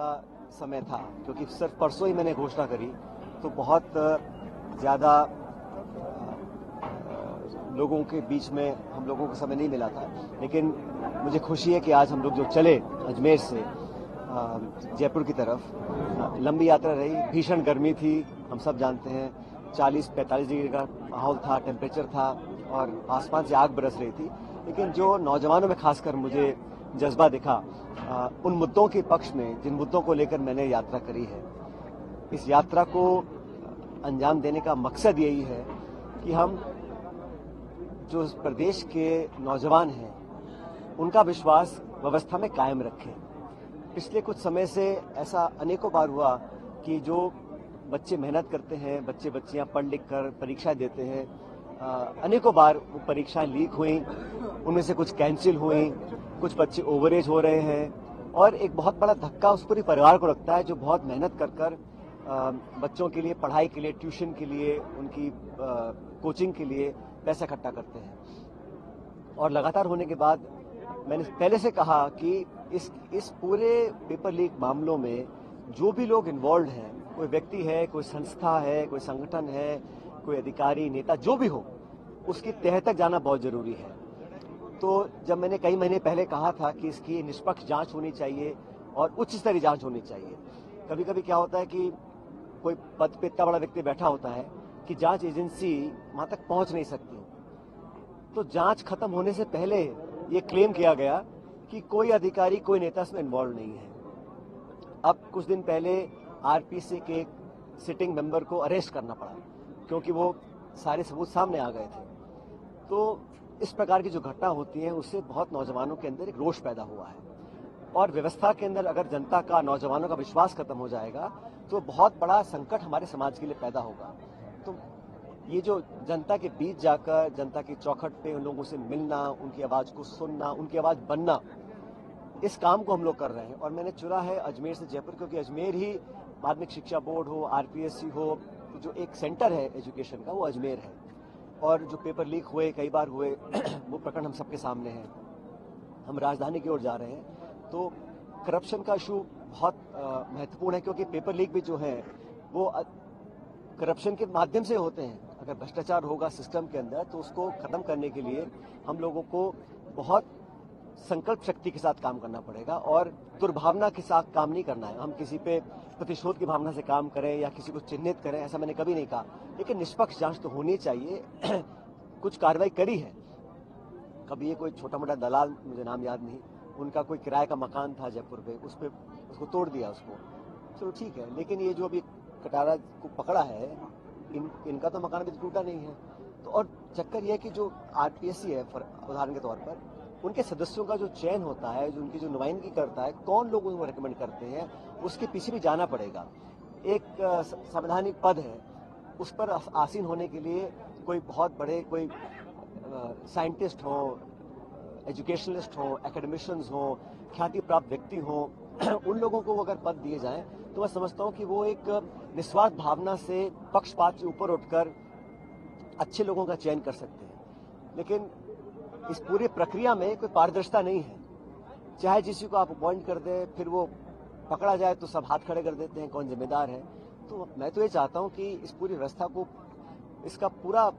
का समय था, क्योंकि सिर्फ परसों ही मैंने घोषणा करी, तो बहुत ज़्यादा लोगों के बीच में हम लोगों को समय नहीं मिला था। लेकिन मुझे खुशी है कि आज हम लोग जो चले अजमेर से जयपुर की तरफ, लंबी यात्रा रही, भीषण गर्मी थी, हम सब जानते हैं, 40-45 डिग्री का माहौल था, टेम्परेचर था और आसमान से आग बरस रही थी। लेकिन जो नौजवानों में खासकर मुझे जज्बा दिखा, उन मुद्दों के पक्ष में जिन मुद्दों को लेकर मैंने यात्रा करी है, इस यात्रा को अंजाम देने का मकसद यही है कि हम जो प्रदेश के नौजवान हैं उनका विश्वास व्यवस्था में कायम रखें। पिछले कुछ समय से ऐसा अनेकों बार हुआ कि जो बच्चे मेहनत करते हैं, बच्चे बच्चियां पढ़ लिख कर परीक्षा देते हैं, अनेकों बार वो परीक्षाएं लीक हुई, उनमें से कुछ कैंसिल हुई, कुछ बच्चे ओवरेज हो रहे हैं और एक बहुत बड़ा धक्का उस पूरे परिवार को लगता है जो बहुत मेहनत कर कर बच्चों के लिए, पढ़ाई के लिए, ट्यूशन के लिए, उनकी कोचिंग के लिए पैसा इकट्ठा करते हैं। और लगातार होने के बाद मैंने पहले से कहा कि इस पूरे पेपर लीक मामलों में जो भी लोग इन्वॉल्व हैं, कोई व्यक्ति है, कोई संस्था है, कोई संगठन है, कोई अधिकारी, नेता, जो भी हो, उसकी तह तक जाना बहुत जरूरी है। तो जब मैंने कई महीने पहले कहा था कि इसकी निष्पक्ष जांच होनी चाहिए और उच्च स्तरीय जांच होनी चाहिए, कभी कभी क्या होता है कि कोई पद पे इतना बड़ा व्यक्ति बैठा होता है कि जांच एजेंसी वहां तक पहुंच नहीं सकती। तो जांच खत्म होने से पहले ये क्लेम किया गया कि कोई अधिकारी, कोई नेता इसमें इन्वॉल्व नहीं है। अब कुछ दिन पहले आरपीसी के एक सिटिंग मेंबर को अरेस्ट करना पड़ा क्योंकि वो सारे सबूत सामने आ गए थे। तो इस प्रकार की जो घटना होती है उससे बहुत नौजवानों के अंदर एक रोष पैदा हुआ है और व्यवस्था के अंदर अगर जनता का, नौजवानों का विश्वास खत्म हो जाएगा तो बहुत बड़ा संकट हमारे समाज के लिए पैदा होगा। तो ये जो जनता के बीच जाकर, जनता की चौखट पे उन लोगों से मिलना, उनकी आवाज को सुनना, उनकी आवाज बनना, इस काम को हम लोग कर रहे हैं। और मैंने चुना है अजमेर से जयपुर क्योंकि अजमेर ही माध्यमिक शिक्षा बोर्ड हो, आरपीएससी हो, जो एक सेंटर है एजुकेशन का, वो अजमेर है। और जो पेपर लीक हुए, कई बार हुए, वो प्रकरण हम सबके सामने है। हम राजधानी की ओर जा रहे हैं तो करप्शन का इशू बहुत महत्वपूर्ण है क्योंकि पेपर लीक भी जो है वो करप्शन के माध्यम से होते हैं। अगर भ्रष्टाचार होगा सिस्टम के अंदर तो उसको खत्म करने के लिए हम लोगों को बहुत संकल्प शक्ति के साथ काम करना पड़ेगा और दुर्भावना के साथ काम नहीं करना है। हम किसी पे प्रतिशोध की भावना से काम करें या किसी को चिन्हित करें, ऐसा मैंने कभी नहीं कहा। लेकिन निष्पक्ष जांच तो होनी चाहिए। कुछ कार्रवाई करी है, कभी ये कोई छोटा मोटा दलाल, मुझे नाम याद नहीं, उनका कोई किराए का मकान था जयपुर पे, उसको तोड़ दिया उसको, चलो ठीक है। लेकिन ये जो अभी कटारा को पकड़ा है, इनका तो मकान अभी टूटा नहीं है। तो और चक्कर यह है कि जो आरपीएससी है उदाहरण के तौर पर, उनके सदस्यों का जो चयन होता है, जो उनकी जो नुमाइंदगी करता है, कौन लोग उनको रेकमेंड करते हैं, उसके पीछे भी जाना पड़ेगा। एक संवैधानिक पद है, उस पर आसीन होने के लिए कोई बहुत बड़े, कोई साइंटिस्ट हो, एजुकेशनलिस्ट हो, एकेडमिशियंस हो, ख्याति प्राप्त व्यक्ति हो, उन लोगों को अगर पद दिए जाएं तो मैं समझता हूं कि वो एक निस्वार्थ भावना से, पक्षपात से ऊपर उठकर अच्छे लोगों का चयन कर सकते हैं। लेकिन इस पूरी प्रक्रिया में कोई पारदर्शिता नहीं है। चाहे जिसी को आप अपॉइंट कर दें, फिर वो पकड़ा जाए तो सब हाथ खड़े कर देते हैं, कौन जिम्मेदार है। तो मैं तो ये चाहता हूं कि इस पूरी व्यवस्था को, इसका पूरा